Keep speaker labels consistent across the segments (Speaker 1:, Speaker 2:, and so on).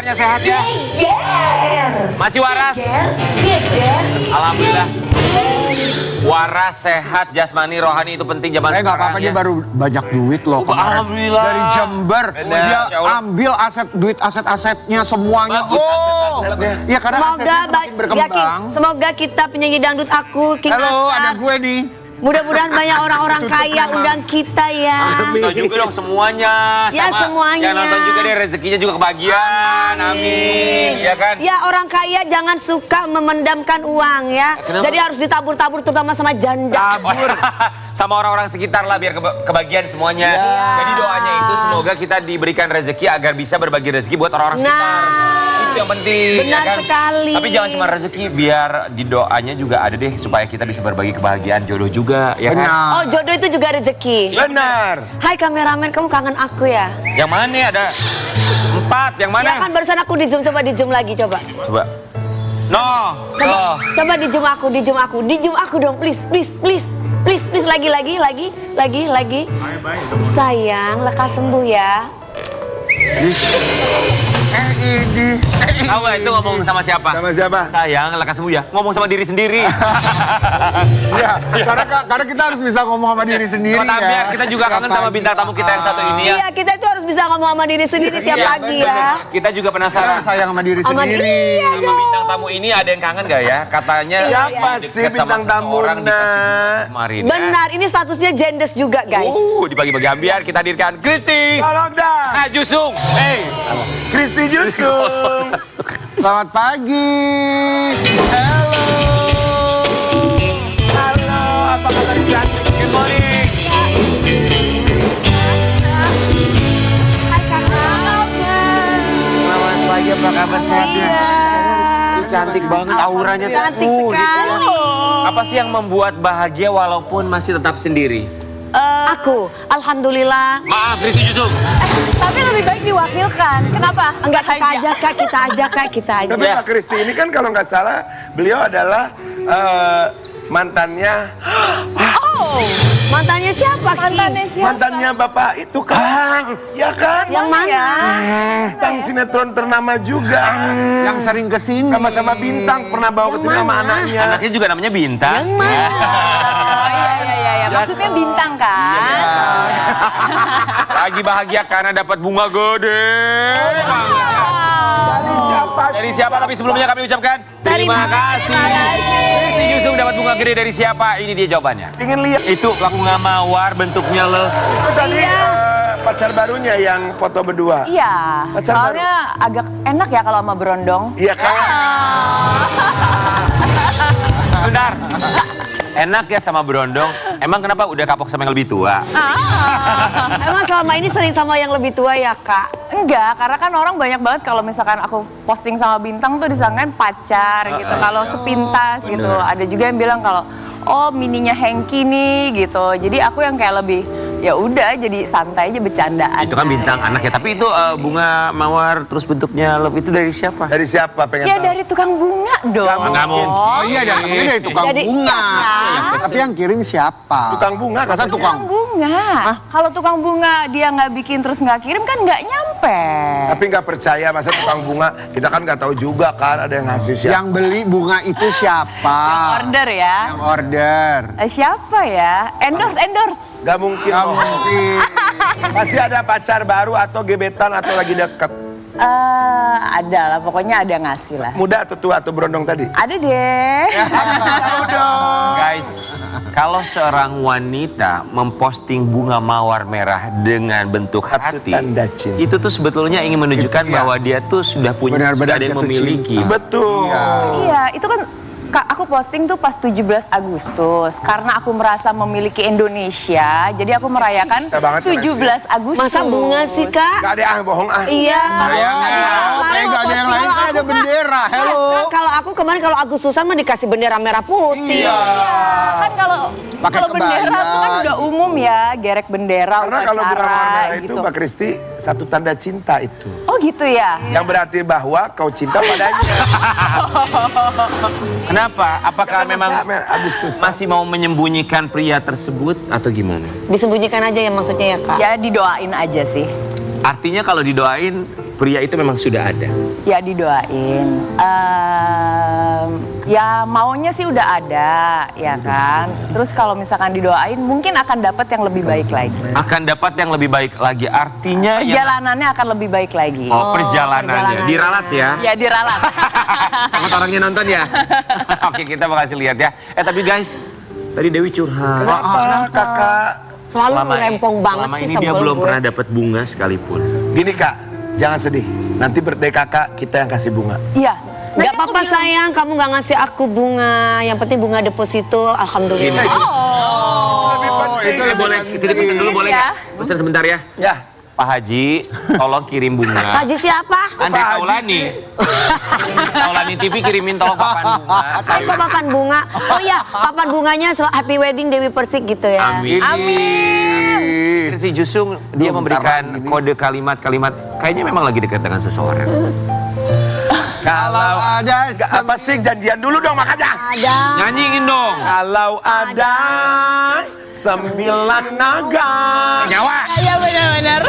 Speaker 1: kabarnya sehat ya? Masih waras? Alhamdulillah. Waras, sehat, jasmani, rohani itu penting zaman
Speaker 2: Nggak
Speaker 1: sekarang
Speaker 2: apa-apa,
Speaker 1: ya.
Speaker 2: dia baru banyak duit loh kemarin.
Speaker 1: Alhamdulillah.
Speaker 2: Dari Jember,
Speaker 1: Benar,
Speaker 2: dia
Speaker 1: Masya Allah.
Speaker 2: ambil aset-asetnya semuanya.
Speaker 1: Bagus, aset-asetnya.
Speaker 2: Ya karena asetnya semakin berkembang.
Speaker 3: Semoga kita penyanyi dangdut aku, King
Speaker 2: Halo,
Speaker 3: Asar.
Speaker 2: ada gue nih.
Speaker 3: Mudah-mudahan banyak orang-orang
Speaker 2: Tutup
Speaker 3: kaya
Speaker 2: nama.
Speaker 3: undang kita ya.
Speaker 1: Nonton juga dong semuanya.
Speaker 3: Ya,
Speaker 1: Sama
Speaker 3: semuanya.
Speaker 1: yang nonton juga deh rezekinya juga kebagian. Amin. Ya kan?
Speaker 3: Ya orang kaya jangan suka memendamkan uang ya.
Speaker 1: Kenapa?
Speaker 3: Jadi harus ditabur-tabur terutama sama janda.
Speaker 1: Sama orang-orang sekitar lah biar kebagian semuanya. Jadi doanya itu semoga kita diberikan rezeki agar bisa berbagi rezeki buat orang-orang sekitar. Itu yang penting.
Speaker 3: Benar
Speaker 1: ya kan?
Speaker 3: sekali.
Speaker 1: Tapi jangan cuma rezeki, biar di doanya juga ada deh supaya kita bisa berbagi kebahagiaan jodoh juga, ya kan?
Speaker 2: Benar.
Speaker 3: Oh jodoh itu juga rezeki.
Speaker 1: Benar.
Speaker 3: Hai kameramen, kamu kangen aku ya?
Speaker 1: Yang mana ada 4, yang mana?
Speaker 3: Ya kan barusan aku di zoom, coba di zoom lagi coba.
Speaker 1: Coba. No.
Speaker 3: Coba, coba di zoom aku dong, please, please, please. Please, please, lagi. Sayang, lekas sembuh ya.
Speaker 2: Ini.
Speaker 1: Tahu nggak itu ngomong sama siapa?
Speaker 2: Sama siapa?
Speaker 1: Sayang, lekas sembuh ya. Ngomong sama diri sendiri.
Speaker 2: Iya, karena kita harus bisa ngomong sama diri sendiri
Speaker 1: Sobat
Speaker 2: ya.
Speaker 1: Ambiar, kita juga kangen sama bintang tamu kita yang satu ini ya.
Speaker 3: Iya, kita itu harus bisa ngomong sama diri sendiri tiap
Speaker 1: Iya,
Speaker 3: pagi
Speaker 1: bener.
Speaker 3: ya.
Speaker 1: Kita juga
Speaker 2: Kita
Speaker 1: penasaran.
Speaker 2: harus sayang sama diri
Speaker 3: Sama
Speaker 2: sendiri.
Speaker 3: diri.
Speaker 1: Sama bintang tamu ini ada yang kangen gak ya? Katanya
Speaker 4: Siapa
Speaker 1: dekat
Speaker 4: sih
Speaker 1: sama
Speaker 4: bintang tamu,
Speaker 1: seseorang di
Speaker 4: Nak?
Speaker 1: Pacific kemarin ya.
Speaker 3: Benar, ini statusnya jendes juga guys.
Speaker 1: Di pagi-pagi Ambiar kita hadirkan Kristi.
Speaker 4: Salam dah.
Speaker 1: Jusung.
Speaker 4: Kristi Jusung.
Speaker 2: Selamat pagi. Halo.
Speaker 4: Halo, apa kabar cantik?
Speaker 1: Good morning.
Speaker 3: Hai kakak.
Speaker 1: Selamat pagi, apa kabar sehat ya? Cantik banget auranya.
Speaker 3: Cantik
Speaker 1: Gitu.
Speaker 3: sekali.
Speaker 1: Apa sih yang membuat bahagia walaupun masih tetap sendiri?
Speaker 3: Aku, alhamdulillah.
Speaker 1: Maaf, Kristi Jusung.
Speaker 5: Tapi lebih baik diwakilkan. Kenapa?
Speaker 3: Enggak kita aja kak.
Speaker 4: Tapi
Speaker 1: Ya.
Speaker 4: Pak Kristi ini kan kalau nggak salah beliau adalah mantannya
Speaker 5: Oh,
Speaker 3: Mantannya siapa? Ki?
Speaker 5: mantannya siapa?
Speaker 4: mantannya Bapak itu kan. Ya kan?
Speaker 3: Yang mana?
Speaker 4: Bintang sinetron ternama juga.
Speaker 2: Yang sering kesini.
Speaker 4: Sama-sama bintang pernah bawa ke sini sama anaknya.
Speaker 1: Anaknya juga namanya Bintang.
Speaker 3: Yang mana?
Speaker 5: Oh iya. Maksudnya bintang kan?
Speaker 1: Lagi bahagia karena dapat bunga gede. Dari siapa? Tapi sebelumnya kami ucapkan terima kasih. Kristi Jusung dapat bunga gede dari siapa? Ini dia jawabannya.
Speaker 4: Ingin lihat
Speaker 1: Itu bunga mawar bentuknya
Speaker 4: itu tadi pacar barunya yang foto berdua.
Speaker 5: Iya.
Speaker 4: Pacar
Speaker 5: Soalnya agak enak ya kalau sama berondong.
Speaker 4: Iya kan?
Speaker 1: Bentar. Enak ya sama berondong. Emang kenapa udah kapok sama yang lebih tua?
Speaker 3: Emang selama ini sering sama yang lebih tua ya kak?
Speaker 5: Enggak, karena kan orang banyak banget kalau misalkan aku posting sama bintang tuh disangkain pacar gitu. Kalau sepintas gitu. Ada juga yang bilang kalau oh mininya Hengki nih gitu. Jadi aku yang kayak lebih ya udah jadi santai aja bercandaan.
Speaker 1: Itu kan Bintang anaknya. Tapi itu bunga mawar terus bentuknya love itu dari siapa?
Speaker 4: Dari siapa pengen
Speaker 5: Ya
Speaker 4: tahu?
Speaker 5: dari tukang bunga dong.
Speaker 1: Nggak mungkin.
Speaker 2: Oh iya, dari tukang
Speaker 3: Jadi-
Speaker 2: bunga.
Speaker 3: Iya.
Speaker 2: Tapi yang kirim siapa?
Speaker 4: Tukang bunga
Speaker 2: Masa
Speaker 4: katanya.
Speaker 2: tukang?
Speaker 5: Bunga. Kalau tukang bunga dia nggak bikin terus nggak kirim kan nggak nyampe.
Speaker 4: Tapi nggak percaya masa tukang bunga. Kita kan nggak tahu juga kan ada yang ngasih siapa.
Speaker 2: Yang beli bunga itu siapa?
Speaker 5: Order ya.
Speaker 2: Yang order.
Speaker 5: Siapa ya? Endorse.
Speaker 4: Gak mungkin.
Speaker 2: Gak
Speaker 4: loh.
Speaker 2: mungkin.
Speaker 4: Pasti ada pacar baru atau gebetan atau lagi deket.
Speaker 5: Ada lah, pokoknya ada ngasih lah.
Speaker 4: Muda atau tua atau berondong tadi?
Speaker 5: Ada deh.
Speaker 4: Tahu dong.
Speaker 1: Guys, kalau seorang wanita memposting bunga mawar merah dengan bentuk
Speaker 4: Satu
Speaker 1: hati,
Speaker 4: tanda cinta.
Speaker 1: itu tuh sebetulnya ingin menunjukkan
Speaker 2: Iya.
Speaker 1: bahwa dia tuh sudah punya, sudah
Speaker 2: Benar-benar
Speaker 1: ada yang
Speaker 2: jatuh
Speaker 1: memiliki.
Speaker 2: cinta.
Speaker 4: Betul.
Speaker 5: Iya, itu kan aku posting tuh pas 17 Agustus karena aku merasa memiliki Indonesia, jadi aku merayakan
Speaker 4: Bisa banget,
Speaker 5: 17 Agustus.
Speaker 3: Masa bunga sih kak?
Speaker 4: Gak ada bohong ah.
Speaker 3: Iya.
Speaker 2: Kayak gak ada yang lain kan ada bendera. Hello.
Speaker 3: Kalau aku kemarin kalau Agustusan mah dikasih bendera merah putih.
Speaker 2: Iya.
Speaker 5: Kan kalau
Speaker 2: Pakai
Speaker 5: bendera
Speaker 2: kebaya.
Speaker 5: tuh kan udah umum ya, gerek bendera,
Speaker 4: Karena kalau bunga
Speaker 5: upacara
Speaker 4: merah itu
Speaker 5: gitu.
Speaker 4: Mbak Kristi satu tanda cinta itu.
Speaker 5: Oh gitu ya?
Speaker 4: Yang berarti bahwa kau cinta padanya.
Speaker 1: Kenapa? Apakah memang
Speaker 4: Agustus
Speaker 1: masih mau menyembunyikan pria tersebut atau gimana?
Speaker 3: Disembunyikan aja ya maksudnya ya kak?
Speaker 5: Ya didoain aja sih.
Speaker 1: Artinya kalau didoain pria itu memang sudah ada?
Speaker 5: Ya didoain. Ya maunya sih udah ada, ya kan. Terus kalau misalkan didoain, mungkin akan dapat yang lebih baik lagi.
Speaker 1: Akan dapat yang lebih baik lagi, artinya
Speaker 5: Perjalanannya akan lebih baik lagi.
Speaker 1: perjalanannya. Diralat ya?
Speaker 5: Ya diralat.
Speaker 1: Takut orangnya nonton ya? Oke, kita mau kasih lihat ya. Tapi guys, tadi Dewi curhat.
Speaker 4: Kenapa kakak?
Speaker 3: Selalu rempong banget
Speaker 1: selama
Speaker 3: sih
Speaker 1: ini dia
Speaker 3: sebel
Speaker 1: belum
Speaker 3: gue.
Speaker 1: pernah dapat bunga sekalipun.
Speaker 4: Gini kak, jangan sedih. Nanti birthday kakak kita yang kasih bunga.
Speaker 5: Iya.
Speaker 3: Gak apa-apa sayang, kamu gak ngasih aku bunga. Yang penting bunga deposito, alhamdulillah.
Speaker 2: Oh, itu
Speaker 1: Boleh, boleh, titip pesan dulu boleh
Speaker 5: Iya.
Speaker 1: nggak? Pesan sebentar ya.
Speaker 4: Ya.
Speaker 1: Pak Haji, tolong kirim bunga.
Speaker 3: Haji siapa?
Speaker 1: Andre
Speaker 4: Pak Haji
Speaker 1: Taulani. Taulani TV kirimin tolong papan bunga.
Speaker 3: Aku papan bunga. Oh iya, papan bunganya happy wedding Dewi Persik gitu ya.
Speaker 1: Amin.
Speaker 2: Amin.
Speaker 1: Si Jusung dia memberikan kode kalimat-kalimat kayaknya memang lagi dekat dengan seseorang.
Speaker 4: Kalau
Speaker 2: ada
Speaker 4: apa sih janjian dulu dong makanya.
Speaker 3: Ada.
Speaker 1: Nyanyiin dong.
Speaker 4: Kalau ada 9 naga.
Speaker 1: Nyawa.
Speaker 5: Iya benar-benar.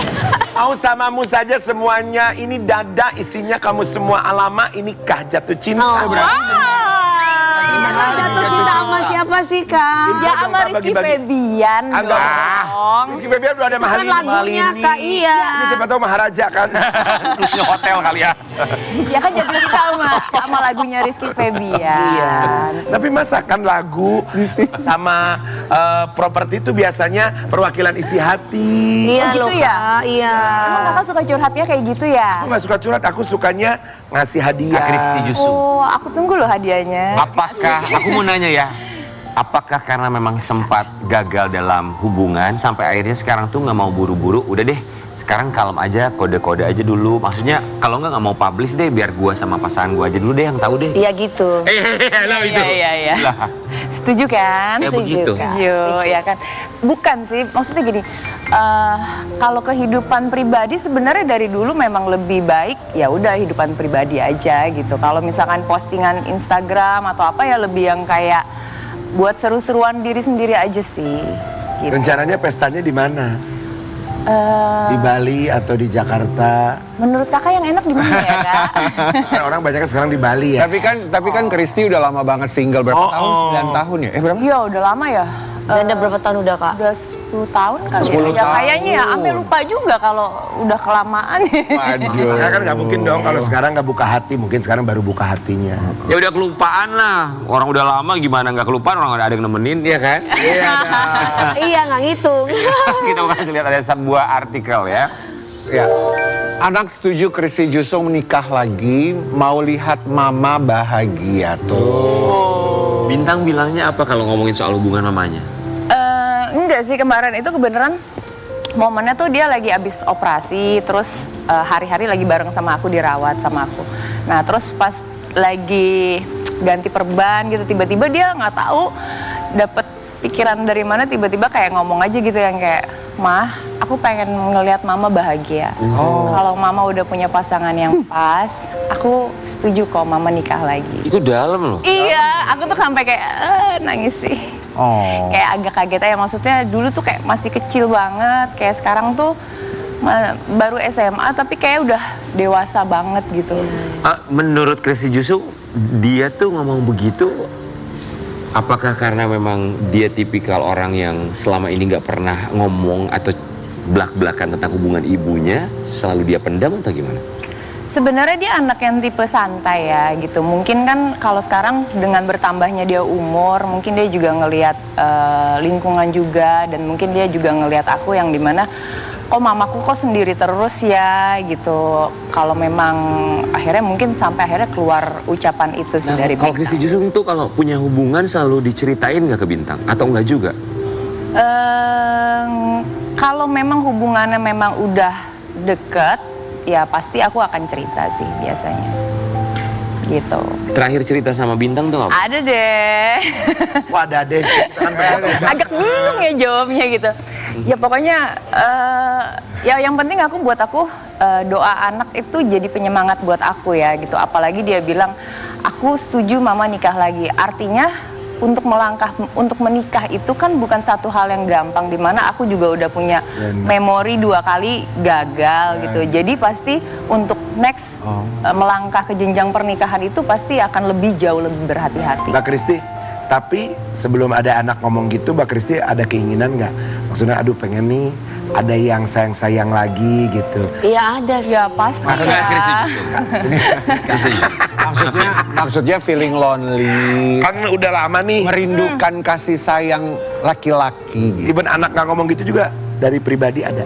Speaker 4: Mau samamu saja semuanya. Ini dada isinya kamu semua alama. Inikah jatuh cinta.
Speaker 3: Gimana jatuh cinta sama siapa sih Kak?
Speaker 5: Ya sama Rizky Febian
Speaker 4: Agak.
Speaker 5: dong.
Speaker 4: Rizky Febian udah ada
Speaker 3: Itu kan
Speaker 4: Mahalini.
Speaker 3: lagunya Kak, iya.
Speaker 4: Ini siapa tahu Maharaja kan.
Speaker 1: Punya hotel kali ya.
Speaker 5: Ya kan jatuh cinta sama lagunya Rizky Febian.
Speaker 4: Tapi masakan lagu sama properti itu biasanya perwakilan isi hati.
Speaker 3: Iya
Speaker 5: Oh, gitu
Speaker 3: loh
Speaker 5: ya?
Speaker 3: Kak, iya.
Speaker 5: Emang kakak suka curhatnya kayak gitu ya?
Speaker 4: Aku gak suka curhat, aku sukanya ngasih hadiah.
Speaker 1: Kak Kristi Jusung.
Speaker 5: Oh, aku tunggu loh hadiahnya.
Speaker 1: Apakah, aku mau nanya ya, apakah karena memang sempat gagal dalam hubungan sampai akhirnya sekarang tuh nggak mau buru-buru, udah deh sekarang kalem aja, kode-kode aja dulu. Maksudnya kalau nggak mau publish deh, biar gua sama pasangan gua aja dulu deh yang tahu deh.
Speaker 3: Iya gitu.
Speaker 5: Iya.
Speaker 1: Lah,
Speaker 5: Setuju kan?
Speaker 1: Ya, begitu.
Speaker 3: Kak.
Speaker 5: Setuju, ya kan. Bukan sih, maksudnya gini, kalau kehidupan pribadi sebenarnya dari dulu memang lebih baik ya udah hidupan pribadi aja gitu. Kalau misalkan postingan Instagram atau apa ya lebih yang kayak buat seru-seruan diri sendiri aja sih. Gitu.
Speaker 4: Rencananya pestanya di mana? Di Bali atau di Jakarta?
Speaker 5: Menurut kakak yang enak di mana ya kak?
Speaker 4: Kan orang banyak sekarang di Bali ya.
Speaker 2: Tapi kan Kristi udah lama banget single berapa tahun? 9 tahun ya? Berapa?
Speaker 5: Iya udah lama ya.
Speaker 3: Zenda berapa tahun udah Kak?
Speaker 5: Udah 10 tahun kali
Speaker 2: 10
Speaker 5: ya.
Speaker 2: tahun.
Speaker 5: Kayaknya ya sampai lupa juga kalau udah kelamaan.
Speaker 2: Waduh.
Speaker 4: Karena kan nggak mungkin dong kalau sekarang nggak buka hati, mungkin sekarang baru buka hatinya.
Speaker 1: ya udah kelupaan lah. Orang udah lama gimana nggak kelupaan, orang ada yang nemenin, ya kan?
Speaker 3: Iya nggak ngitung.
Speaker 1: Kita mau kasih lihat ada sebuah artikel ya.
Speaker 2: Ya. Anak setuju Kristi Jusung menikah lagi, mau lihat mama bahagia tuh.
Speaker 1: Bintang bilangnya apa kalau ngomongin soal hubungan mamanya?
Speaker 5: Enggak sih, kemarin itu kebenaran momennya tuh dia lagi abis operasi, terus hari-hari lagi bareng sama aku, dirawat sama aku. Nah terus pas lagi ganti perban gitu, tiba-tiba dia nggak tahu dapet pikiran dari mana, tiba-tiba kayak ngomong aja gitu yang kayak, "Mah, aku pengen ngelihat mama bahagia. Kalau mama udah punya pasangan yang pas, aku setuju kok mama nikah lagi."
Speaker 1: Itu dalam loh.
Speaker 5: Iya, aku tuh sampai kayak nangis sih.
Speaker 2: Oh.
Speaker 5: Kayak agak kaget aja, maksudnya dulu tuh kayak masih kecil banget, kayak sekarang tuh baru SMA tapi kayak udah dewasa banget gitu.
Speaker 1: Menurut Kristi Jusung, dia tuh ngomong begitu, apakah karena memang dia tipikal orang yang selama ini nggak pernah ngomong atau belak-belakan tentang hubungan ibunya, selalu dia pendam atau gimana?
Speaker 5: Sebenarnya dia anak yang tipe santai ya gitu. Mungkin kan kalau sekarang dengan bertambahnya dia umur, mungkin dia juga ngelihat lingkungan juga, dan mungkin dia juga ngelihat aku yang dimana kok mamaku kok sendiri terus ya gitu. Kalau memang akhirnya mungkin sampai akhirnya keluar ucapan itu sih dari
Speaker 1: Kalau
Speaker 5: Bintang.
Speaker 1: Kristi Jusung tuh kalau punya hubungan selalu diceritain nggak ke Bintang atau enggak juga?
Speaker 5: Kalau memang hubungannya memang udah deket, ya pasti aku akan cerita sih biasanya. Gitu.
Speaker 1: Terakhir cerita sama Bintang tuh apa?
Speaker 5: Ada deh.
Speaker 4: Wah ada deh.
Speaker 5: Agak bingung ya jawabnya gitu. Ya pokoknya ya yang penting buat aku doa anak itu jadi penyemangat buat aku ya gitu. Apalagi dia bilang aku setuju mama nikah lagi. Artinya untuk menikah itu kan bukan satu hal yang gampang, dimana aku juga udah punya memori 2 kali gagal gitu. Jadi pasti untuk next melangkah ke jenjang pernikahan itu pasti akan jauh lebih berhati-hati.
Speaker 4: Mbak Kristi, tapi sebelum ada anak ngomong gitu, Mbak Kristi ada keinginan nggak? Maksudnya aduh pengen nih ada yang sayang-sayang lagi gitu.
Speaker 3: Iya ada sih.
Speaker 5: Ya pasti
Speaker 1: Enggak,
Speaker 5: ya.
Speaker 1: Kristi Jusung. Kristi Jusung.
Speaker 2: Maksudnya feeling lonely,
Speaker 4: Kan udah lama nih.
Speaker 2: merindukan kasih sayang laki-laki gitu.
Speaker 4: Even anak nggak ngomong gitu juga dari pribadi ada.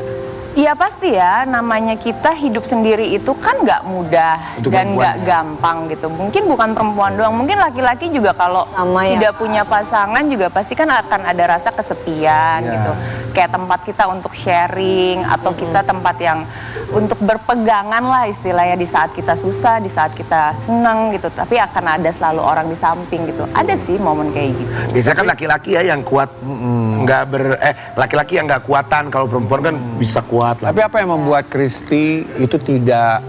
Speaker 5: Iya pasti ya, namanya kita hidup sendiri itu kan nggak mudah
Speaker 4: Untuk
Speaker 5: dan
Speaker 4: perempuan
Speaker 5: nggak
Speaker 4: ya.
Speaker 5: gampang gitu. Mungkin bukan perempuan doang, mungkin laki-laki juga kalau
Speaker 3: Sama ya,
Speaker 5: tidak
Speaker 3: Kak.
Speaker 5: punya pasangan juga pasti kan akan ada rasa kesepian
Speaker 4: Ya.
Speaker 5: gitu. Kayak tempat kita untuk sharing atau kita tempat yang untuk berpegangan lah istilahnya di saat kita susah, di saat kita senang gitu. Tapi akan ada selalu orang di samping gitu. Ada sih momen kayak gitu.
Speaker 4: Biasanya kan laki-laki ya yang kuat, laki-laki yang nggak kuatan. Kalau perempuan kan bisa kuat lah.
Speaker 2: Tapi apa yang membuat Kristi itu tidak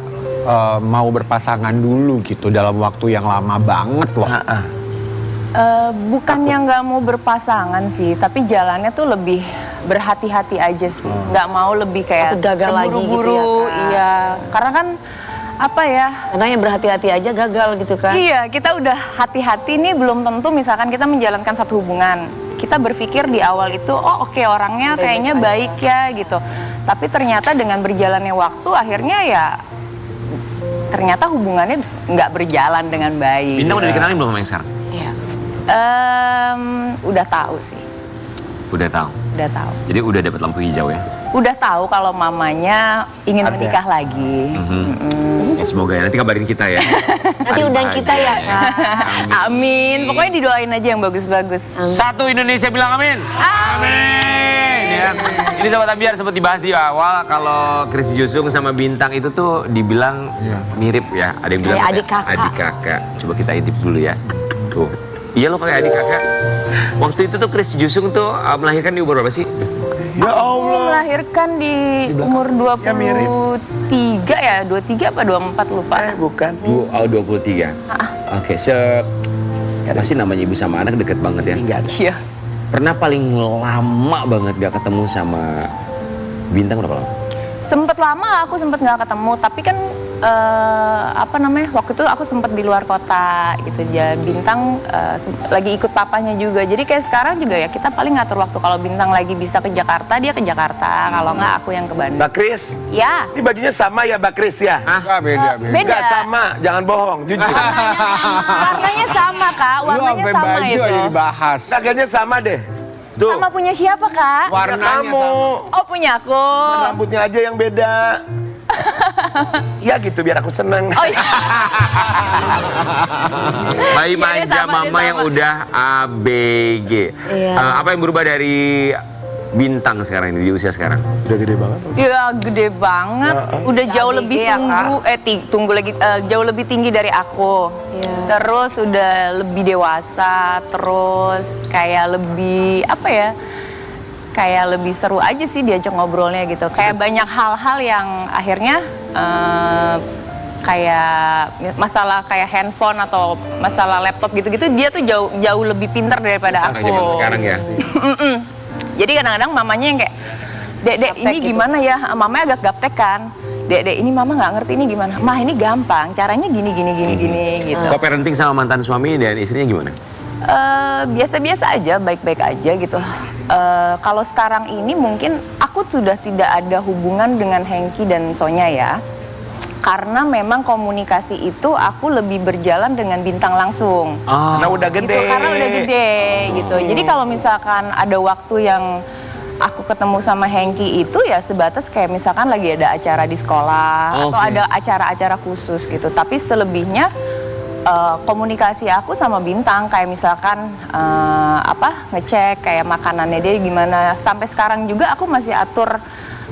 Speaker 2: mau berpasangan dulu gitu dalam waktu yang lama banget loh?
Speaker 5: Bukannya nggak mau berpasangan sih, tapi jalannya tuh lebih berhati-hati aja sih. Nggak mau lebih kayak
Speaker 3: Takut gagal lagi gitu ya,
Speaker 5: terburu-buru,
Speaker 3: Kak.
Speaker 5: iya. Karena kan apa ya?
Speaker 3: Karena yang berhati-hati aja gagal gitu kan.
Speaker 5: Iya, kita udah hati-hati nih belum tentu misalkan kita menjalankan satu hubungan. Kita berpikir di awal itu, oh oke, orangnya
Speaker 3: Baik-baik
Speaker 5: kayaknya
Speaker 3: aja.
Speaker 5: baik ya gitu. Tapi ternyata dengan berjalannya waktu akhirnya ya ternyata hubungannya nggak berjalan dengan baik.
Speaker 1: Bintang udah dikenalin belum sama yang sekarang?
Speaker 3: Iya.
Speaker 5: Udah tahu sih,
Speaker 1: Udah tahu.
Speaker 5: udah tahu.
Speaker 1: Jadi udah dapat lampu hijau ya.
Speaker 5: Udah tahu kalau mamanya ingin
Speaker 4: Ada.
Speaker 5: menikah lagi.
Speaker 1: Ya, semoga ya nanti kabarin kita ya.
Speaker 3: Nanti
Speaker 1: Aduh,
Speaker 3: undang kita ya
Speaker 1: bahagia.
Speaker 3: Kak.
Speaker 5: Amin. Pokoknya didoain aja yang bagus-bagus.
Speaker 1: Satu Indonesia bilang amin. Amin. Ya. Ini Sobat Ambiar sempat dibahas di awal kalau Kristi Jusung sama Bintang itu tuh dibilang mirip ya. Ada yang bilang
Speaker 3: Kayak
Speaker 1: katanya
Speaker 3: adik kakak.
Speaker 1: adik kakak. Coba kita intip dulu ya. Tuh. Iya lo kayak adik kakak. Waktu itu tuh Kristi Jusung tuh melahirkan di umur berapa sih?
Speaker 4: Ya
Speaker 5: Aku
Speaker 4: Allah.
Speaker 5: melahirkan di umur 23
Speaker 4: Ya, mirip.
Speaker 5: ya, 23 apa 24 lupa.
Speaker 4: Bukan.
Speaker 1: 23. Oke, apa sih namanya ibu sama anak deket banget ya?
Speaker 4: Enggak ada.
Speaker 5: Iya.
Speaker 1: Pernah paling lama banget gak ketemu sama Bintang berapa lama?
Speaker 5: Sempet lama aku sempet nggak ketemu, tapi kan waktu itu aku sempet di luar kota gitu. Ya Bintang lagi ikut papanya juga. Jadi kayak sekarang juga ya kita paling ngatur waktu. Kalau Bintang lagi bisa ke Jakarta, dia ke Jakarta. Kalau nggak aku yang ke Bandung.
Speaker 4: Mbak Kris,
Speaker 5: Ya.
Speaker 4: ini bajunya sama ya Mbak Kris ya?
Speaker 2: Enggak, beda.
Speaker 5: Beda.
Speaker 4: Enggak sama, jangan bohong, jujur.
Speaker 5: Warnanya sama Kak,
Speaker 2: Lu
Speaker 5: warnanya
Speaker 2: sampai
Speaker 5: sama
Speaker 2: baju
Speaker 5: itu.
Speaker 2: aja dibahas.
Speaker 4: Dagangnya sama deh. Tuh,
Speaker 5: Sama punya siapa Kak?
Speaker 2: Warnanya
Speaker 4: kamu.
Speaker 2: sama.
Speaker 5: Oh punya aku.
Speaker 4: Rambutnya aja yang beda. Ya gitu biar aku seneng.
Speaker 5: Oh iya.
Speaker 1: Bayi
Speaker 5: Iya,
Speaker 1: manja
Speaker 5: dia sama,
Speaker 1: mama
Speaker 5: dia
Speaker 1: yang
Speaker 5: sama.
Speaker 1: udah ABG.
Speaker 3: Iya.
Speaker 1: Apa yang berubah dari Bintang sekarang ini di usia sekarang?
Speaker 4: Udah gede banget.
Speaker 5: Ya gede banget. Udah jauh
Speaker 3: Cabai
Speaker 5: lebih
Speaker 3: ya,
Speaker 5: tunggu lagi jauh lebih tinggi dari aku.
Speaker 3: Iya.
Speaker 5: Terus udah lebih dewasa, terus kayak lebih apa ya? Kayak lebih seru aja sih diajak ngobrolnya gitu. Kayak banyak hal-hal yang akhirnya kayak masalah kayak handphone atau masalah laptop gitu-gitu dia tuh jauh lebih pintar daripada aku.
Speaker 1: Zaman sekarang ya.
Speaker 5: Jadi kadang-kadang mamanya yang kayak, Dek, ini
Speaker 3: gitu.
Speaker 5: gimana ya? Mamanya agak gaptek kan. Dek, ini mama nggak ngerti ini gimana. Mah ini gampang, caranya gini gitu.
Speaker 1: Co-parenting sama mantan suami dan istrinya gimana?
Speaker 5: Biasa-biasa aja, baik-baik aja gitu. Kalau sekarang ini mungkin aku sudah tidak ada hubungan dengan Hengki dan Sonya ya. Karena memang komunikasi itu aku lebih berjalan dengan Bintang langsung.
Speaker 1: Oh.
Speaker 4: Karena udah gede.
Speaker 5: Gitu, karena udah gede gitu. Jadi kalau misalkan ada waktu yang aku ketemu sama Hengki itu ya sebatas kayak misalkan lagi ada acara di sekolah atau
Speaker 1: Oke.
Speaker 5: ada acara-acara khusus gitu. Tapi selebihnya komunikasi aku sama Bintang kayak misalkan ngecek kayak makanannya dia gimana. Sampai sekarang juga aku masih atur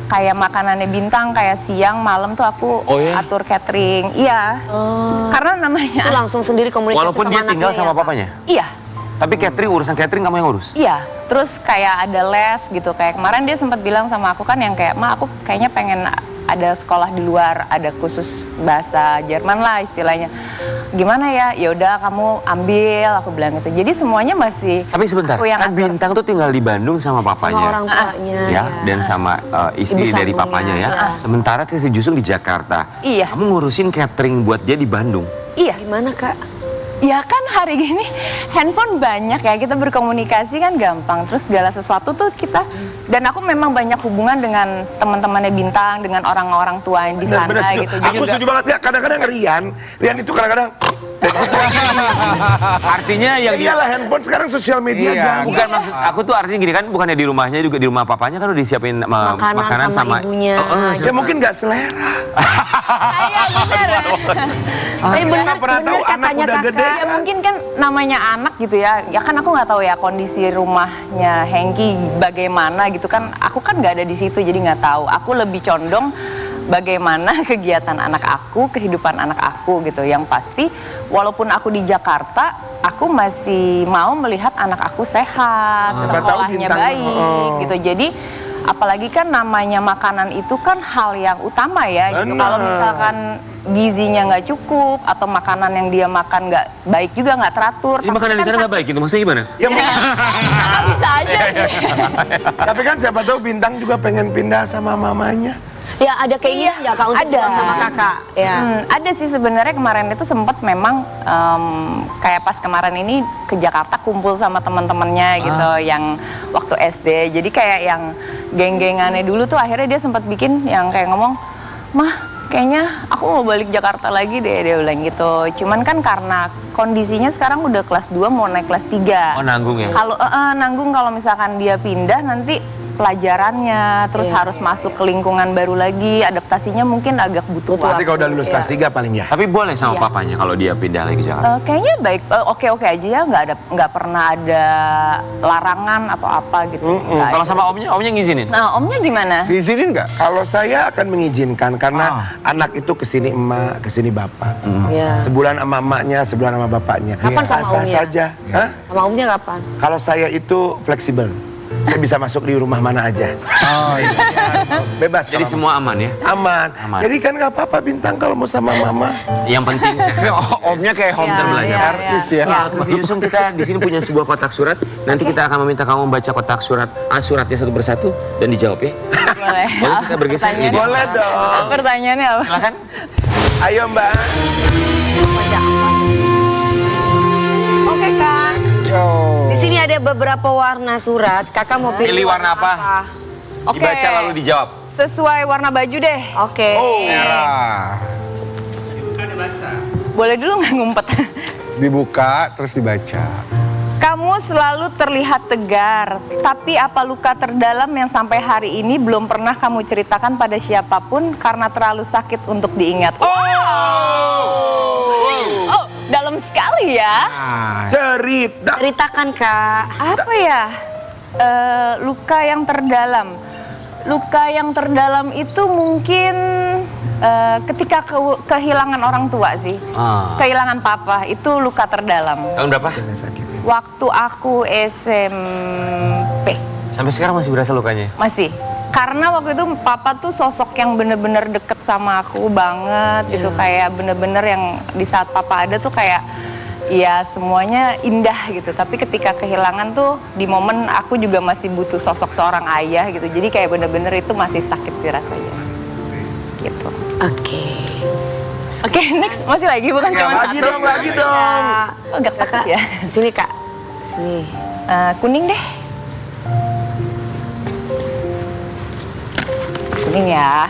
Speaker 5: kayak makanannya Bintang kayak siang malam tuh aku
Speaker 1: Oh, ya?
Speaker 5: atur catering. Iya.
Speaker 3: Oh.
Speaker 5: Karena namanya
Speaker 3: Itu langsung sendiri komunikasi
Speaker 1: Walaupun
Speaker 3: sama
Speaker 1: dia
Speaker 3: anaknya
Speaker 1: tinggal
Speaker 3: ya,
Speaker 1: sama
Speaker 3: Kak?
Speaker 1: papanya.
Speaker 5: iya.
Speaker 1: Tapi urusan catering kamu yang urus?
Speaker 5: Iya, terus kayak ada les gitu. Kayak kemarin dia sempat bilang sama aku kan yang kayak, Ma aku kayaknya pengen ada sekolah di luar, ada khusus bahasa Jerman lah istilahnya. Gimana ya? Ya udah kamu ambil, aku bilang gitu. Jadi semuanya masih
Speaker 1: Tapi sebentar,
Speaker 5: aku yang
Speaker 1: kan
Speaker 5: atur.
Speaker 1: Bintang tuh tinggal di Bandung sama papanya.
Speaker 3: Sama orang tuanya.
Speaker 1: Ya, dan sama istri
Speaker 3: Ibu
Speaker 1: dari
Speaker 3: sambungnya,
Speaker 1: papanya ya.
Speaker 3: ya.
Speaker 1: Sementara Christy Jusung di Jakarta.
Speaker 5: Iya.
Speaker 1: Kamu ngurusin catering buat dia di Bandung.
Speaker 5: Iya.
Speaker 3: Gimana Kak?
Speaker 5: Ya kan hari gini handphone banyak ya, kita berkomunikasi kan gampang. Terus segala sesuatu tuh kita, dan aku memang banyak hubungan dengan teman-temannya Bintang, dengan orang-orang tua yang di sana
Speaker 4: Bener,
Speaker 5: gitu.
Speaker 4: aku setuju banget ya, kadang-kadang Rian itu kadang-kadang
Speaker 1: Artinya yang
Speaker 4: ya iyalah handphone sekarang sosial media
Speaker 2: Iya.
Speaker 4: gampang.
Speaker 1: bukan maksud aku tuh artinya gini kan, bukannya di rumahnya juga di rumah papanya kan udah disiapin
Speaker 3: Makanan sama ibunya.
Speaker 4: Ya mungkin nggak selera.
Speaker 5: Iya bener.
Speaker 4: Nggak pernah tahu anak
Speaker 3: katanya
Speaker 4: udah
Speaker 3: Kakak.
Speaker 4: gede.
Speaker 5: Ya mungkin kan namanya anak gitu ya. Ya kan aku nggak tahu ya kondisi rumahnya Hengki bagaimana gitu kan. Aku kan nggak ada di situ jadi nggak tahu. Aku lebih condong bagaimana kegiatan anak aku, kehidupan anak aku gitu. Yang pasti walaupun aku di Jakarta, aku masih mau melihat anak aku sehat,
Speaker 4: Siapa tahu
Speaker 5: sekolahnya
Speaker 4: Bintang,
Speaker 5: baik gitu. Jadi apalagi kan namanya makanan itu kan hal yang utama ya gitu.
Speaker 4: Benar.
Speaker 5: Kalau misalkan gizinya nggak cukup atau makanan yang dia makan nggak baik juga nggak teratur.
Speaker 1: Ini makanan di sana nggak baik gitu, maksudnya gimana?
Speaker 4: Ya,
Speaker 5: Nggak bisa aja.
Speaker 4: tapi kan siapa tahu Bintang juga pengen pindah sama mamanya.
Speaker 3: Ya ada keinginan nggak Kak untuk
Speaker 5: ada.
Speaker 3: pulang sama Kakak? Ya.
Speaker 5: Ada sih sebenarnya kemarin itu sempat memang kayak pas kemarin ini ke Jakarta kumpul sama teman-temannya gitu yang waktu SD. Jadi kayak yang geng-gengannya dulu tuh akhirnya dia sempat bikin yang kayak ngomong, "Mah, kayaknya aku mau balik Jakarta lagi deh," dia bilang gitu. Cuman kan karena kondisinya sekarang udah kelas 2 mau naik kelas 3.
Speaker 1: Oh, nanggung ya?
Speaker 5: Kalau nanggung kalau misalkan dia pindah nanti pelajarannya terus harus masuk ke lingkungan baru lagi, adaptasinya mungkin agak butuh
Speaker 4: Nanti
Speaker 5: waktu.
Speaker 4: kalau udah lulus kelas 3 paling ya.
Speaker 1: Tapi boleh sama
Speaker 5: Iya.
Speaker 1: papanya kalau dia pindah lagi ke Jakarta.
Speaker 5: Kayaknya baik, oke-oke aja ya, nggak pernah ada larangan atau apa gitu. Nggak
Speaker 1: Kalau
Speaker 5: ada.
Speaker 1: sama omnya ngizinin?
Speaker 5: Nah, omnya gimana?
Speaker 2: Diizinin nggak?
Speaker 4: Kalau saya akan mengizinkan karena anak itu kesini emak, kesini bapak.
Speaker 3: Ya.
Speaker 4: Sebulan sama emaknya, sebulan sama bapaknya.
Speaker 3: Kapan sama
Speaker 4: Sah-sah
Speaker 3: omnya?
Speaker 4: saja. Hah?
Speaker 3: Sama omnya kapan?
Speaker 4: Kalau saya itu fleksibel. Saya bisa masuk di rumah mana aja.
Speaker 2: Oh iya.
Speaker 4: Bebas.
Speaker 1: Jadi
Speaker 4: kalau
Speaker 1: semua aman ya?
Speaker 4: aman.
Speaker 1: Aman.
Speaker 4: Jadi kan nggak apa-apa Bintang kalau mau sama mama.
Speaker 1: Yang penting
Speaker 2: Ini omnya kayak home
Speaker 3: Iya,
Speaker 2: terbelajar
Speaker 3: iya,
Speaker 2: artis
Speaker 3: iya.
Speaker 2: ya.
Speaker 1: Christy Jusung, kita di sini punya sebuah kotak surat. Nanti kita akan meminta kamu membaca kotak suratnya satu persatu dan dijawab ya.
Speaker 5: Boleh.
Speaker 1: Boleh kita bergeser
Speaker 5: Pertanyaannya
Speaker 1: ini?
Speaker 4: Boleh dong.
Speaker 5: Pertanyaannya apa?
Speaker 1: Silakan.
Speaker 4: Ayo Mbak.
Speaker 3: Oke Kak.
Speaker 2: Yo.
Speaker 3: Di sini ada beberapa warna surat. Kakak mau pilih,
Speaker 1: Pilih warna apa?
Speaker 5: Oke.
Speaker 1: Dibaca lalu dijawab.
Speaker 5: Sesuai warna baju deh.
Speaker 3: Oke.
Speaker 2: Merah.
Speaker 5: Boleh dulu nggak ngumpet?
Speaker 2: Dibuka terus dibaca.
Speaker 5: Kamu selalu terlihat tegar, tapi apa luka terdalam yang sampai hari ini belum pernah kamu ceritakan pada siapapun karena terlalu sakit untuk diingat? Oh, dalam sekali ya.
Speaker 2: Ah,
Speaker 4: Cerita.
Speaker 3: Ceritakan Kak.
Speaker 5: Apa ya? Luka yang terdalam. Luka yang terdalam itu mungkin ketika kehilangan orang tua sih.
Speaker 1: Ah.
Speaker 5: Kehilangan papa itu luka terdalam.
Speaker 1: Tahun berapa?
Speaker 5: Waktu aku SMP
Speaker 1: Sampai sekarang masih berasa lukanya?
Speaker 5: masih. Karena waktu itu papa tuh sosok yang bener-bener deket sama aku banget gitu. Kayak bener-bener yang di saat papa ada tuh kayak ya semuanya indah gitu. Tapi ketika kehilangan tuh di momen aku juga masih butuh sosok seorang ayah gitu. Jadi kayak bener-bener itu masih sakit sih rasanya. Gitu. Oke, next. Masih lagi bukan cuma
Speaker 4: Lagi
Speaker 5: satu.
Speaker 4: dong, lagi dong.
Speaker 5: Oh, agak takut ya.
Speaker 3: Sini Kak. Sini.
Speaker 5: Kuning deh. Kuning ya.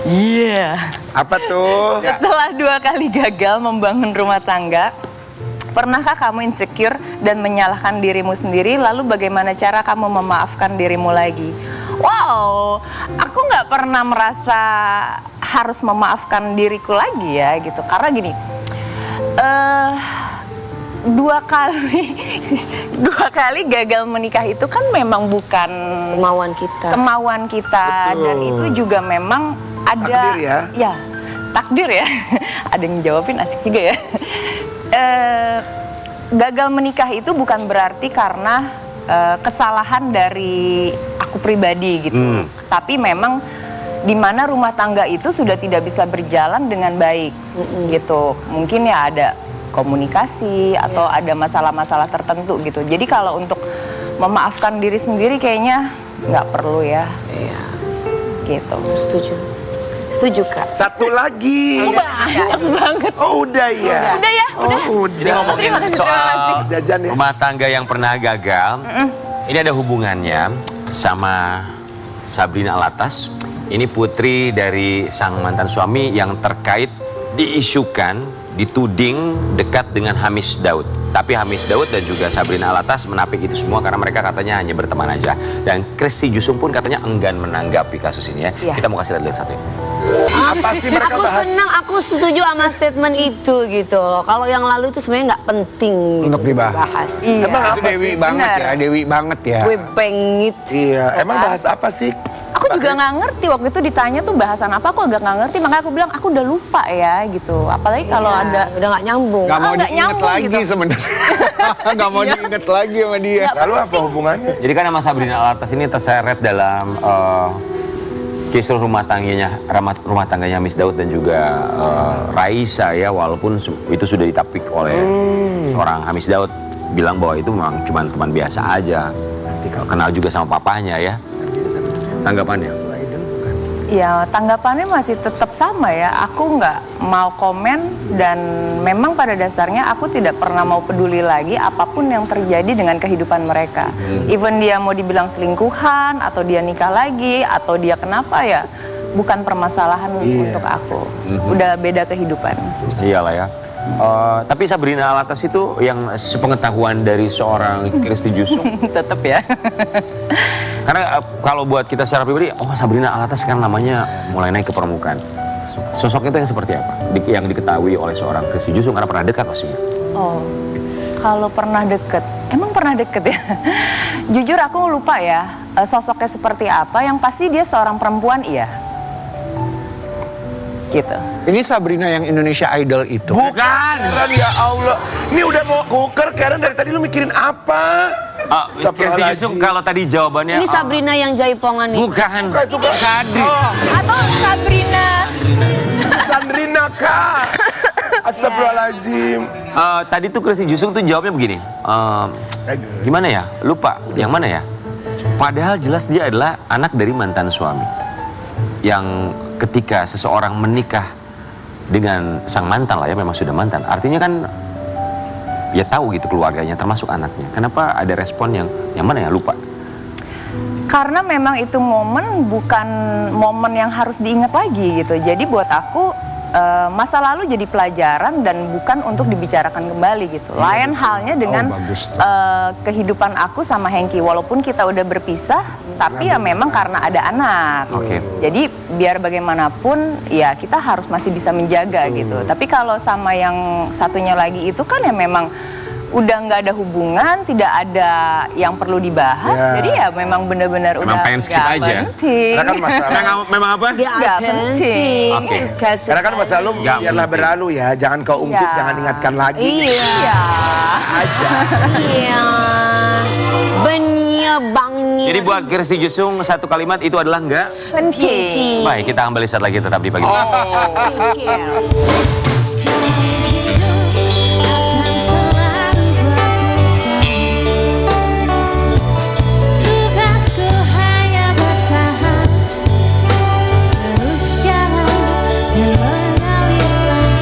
Speaker 5: Iya.
Speaker 4: Apa tuh?
Speaker 5: Setelah 2 kali gagal membangun rumah tangga, pernahkah kamu insecure dan menyalahkan dirimu sendiri? Lalu bagaimana cara kamu memaafkan dirimu lagi? Wow, aku nggak pernah merasa harus memaafkan diriku lagi ya gitu. Karena gini, 2 kali gagal menikah itu kan memang bukan
Speaker 3: Kemauan kita.
Speaker 4: Betul.
Speaker 5: dan itu juga memang ada
Speaker 4: Takdir ya?
Speaker 5: Takdir ya. Ada yang jawabin asik juga ya. Gagal menikah itu bukan berarti karena kesalahan dari aku pribadi gitu. Tapi memang di mana rumah tangga itu sudah tidak bisa berjalan dengan baik gitu. Mungkin ya ada komunikasi atau ada masalah-masalah tertentu gitu. Jadi kalau untuk memaafkan diri sendiri kayaknya nggak perlu ya.
Speaker 3: Iya.
Speaker 5: Gitu.
Speaker 3: Setuju Kak.
Speaker 4: Satu lagi.
Speaker 5: Banyak banget.
Speaker 4: Oh udah ya.
Speaker 5: Udah ya, udah.
Speaker 4: Oh
Speaker 1: Jadi
Speaker 4: udah.
Speaker 1: ngomongin
Speaker 5: Terima kasih,
Speaker 1: soal
Speaker 5: terima
Speaker 4: Jajan ya.
Speaker 1: rumah tangga yang pernah gagal, ini ada hubungannya sama Sabrina Alatas. Ini putri dari sang mantan suami yang terkait diisukan, dituding dekat dengan Hamis Daud. Tapi Hamis Daud dan juga Sabrina Alatas menapik itu semua karena mereka katanya hanya berteman aja. Dan Christy Jusung pun katanya enggan menanggapi kasus ini ya.
Speaker 5: Iya.
Speaker 1: Kita mau kasih lihat satu ya.
Speaker 4: Apa sih mereka
Speaker 3: Aku
Speaker 4: bahas?
Speaker 3: senang, aku setuju sama statement itu gitu loh. Kalau yang lalu itu sebenarnya nggak penting gitu
Speaker 2: Untuk dibahas.
Speaker 5: Iya.
Speaker 4: Emang
Speaker 2: Itu
Speaker 4: apa
Speaker 2: Dewi
Speaker 4: sih?
Speaker 2: banget
Speaker 5: Benar.
Speaker 2: ya, Dewi banget ya.
Speaker 3: Gue bengit.
Speaker 4: Iya, emang bahas apa sih?
Speaker 5: Aku juga nggak ngerti waktu itu ditanya tuh bahasan apa, aku agak nggak ngerti, makanya aku bilang aku udah lupa ya gitu. Apalagi kalau
Speaker 3: Iya,
Speaker 5: ada
Speaker 3: udah nggak nyambung.
Speaker 2: Gak mau
Speaker 5: nggak
Speaker 2: diinget
Speaker 5: nyambung
Speaker 2: lagi
Speaker 5: gitu.
Speaker 2: sebenarnya. Gak mau diinget lagi sama dia.
Speaker 4: Lalu apa hubungannya?
Speaker 1: Jadi kan nama Sabrina Alatas ini terseret dalam kisruh rumah tangganya Miss Daud dan juga Raisa ya, walaupun itu sudah ditapik oleh seorang Hamis Daud bilang bahwa itu memang cuma teman biasa aja. Kenal juga sama papanya ya. Tanggapannya?
Speaker 5: Ya tanggapannya masih tetap sama ya. Aku nggak mau komen dan memang pada dasarnya aku tidak pernah mau peduli lagi apapun yang terjadi dengan kehidupan mereka. Even dia mau dibilang selingkuhan atau dia nikah lagi atau dia kenapa ya, bukan permasalahan untuk aku. Udah beda kehidupan.
Speaker 1: Iyalah ya. Tapi Sabrina Alatas itu yang sepengetahuan dari seorang Christy Jusung.
Speaker 5: Tetap ya.
Speaker 1: Karena kalau buat kita secara pribadi, oh Sabrina Alatas sekarang namanya mulai naik ke permukaan. Sosoknya itu yang seperti apa? Yang diketahui oleh seorang Christy Jusung karena pernah dekat pastinya.
Speaker 5: Oh, kalau pernah deket, emang pernah deket ya? Jujur aku lupa ya, sosoknya seperti apa, yang pasti dia seorang perempuan iya. Gitu.
Speaker 2: Ini Sabrina yang Indonesia Idol itu.
Speaker 1: Bukan!
Speaker 4: Ya Allah, ini udah mau kuker, Karen dari tadi lu mikirin apa?
Speaker 1: Christy Jusung kalau tadi jawabannya...
Speaker 3: Ini Sabrina yang jaipongan nih.
Speaker 1: Bukan,
Speaker 4: Itu kan
Speaker 1: Sadri.
Speaker 5: Atau Sabrina.
Speaker 4: Sandrina Kak. Astagfirullahaladzim.
Speaker 1: Tadi tuh Christy Jusung tuh jawabnya begini. Gimana ya? Lupa. Yang mana ya? Padahal jelas dia adalah anak dari mantan suami. Yang ketika seseorang menikah dengan sang mantan lah ya, memang sudah mantan. Artinya kan ya tahu gitu keluarganya termasuk anaknya. Kenapa ada respon yang mana ya? Lupa.
Speaker 5: Karena memang itu momen bukan momen yang harus diingat lagi gitu. Jadi buat aku masa lalu jadi pelajaran dan bukan untuk dibicarakan kembali gitu. Lain halnya dengan
Speaker 2: bagus tuh.
Speaker 5: kehidupan aku sama Hengki. Walaupun kita udah berpisah, tapi ya memang karena ada anak.
Speaker 1: Oke.
Speaker 5: Jadi biar bagaimanapun ya kita harus masih bisa menjaga gitu. Tapi kalau sama yang satunya lagi itu kan ya memang udah nggak ada hubungan, tidak ada yang perlu dibahas.
Speaker 4: Ya.
Speaker 5: Jadi ya memang benar-benar
Speaker 1: Memang
Speaker 5: udah
Speaker 1: pengen skip
Speaker 5: nggak
Speaker 1: aja.
Speaker 5: penting.
Speaker 4: Karena kan masalah.
Speaker 1: Memang apa?
Speaker 3: Dia
Speaker 5: Nggak
Speaker 3: penting.
Speaker 5: penting.
Speaker 1: Oke.
Speaker 3: Kasih
Speaker 4: Karena kan masa lalu
Speaker 1: Nggak
Speaker 4: biarlah
Speaker 1: penting.
Speaker 4: berlalu ya, jangan kau ungkit,
Speaker 5: Iya.
Speaker 4: jangan ingatkan lagi.
Speaker 3: Iya.
Speaker 5: Iya.
Speaker 4: Aja.
Speaker 3: Iya. Bener bangnya.
Speaker 1: Jadi buat Christy Jusung satu kalimat itu adalah enggak.
Speaker 5: Penting.
Speaker 3: Pici.
Speaker 1: Baik, kita kembali saat lagi tetap di pagi.
Speaker 3: Pikir.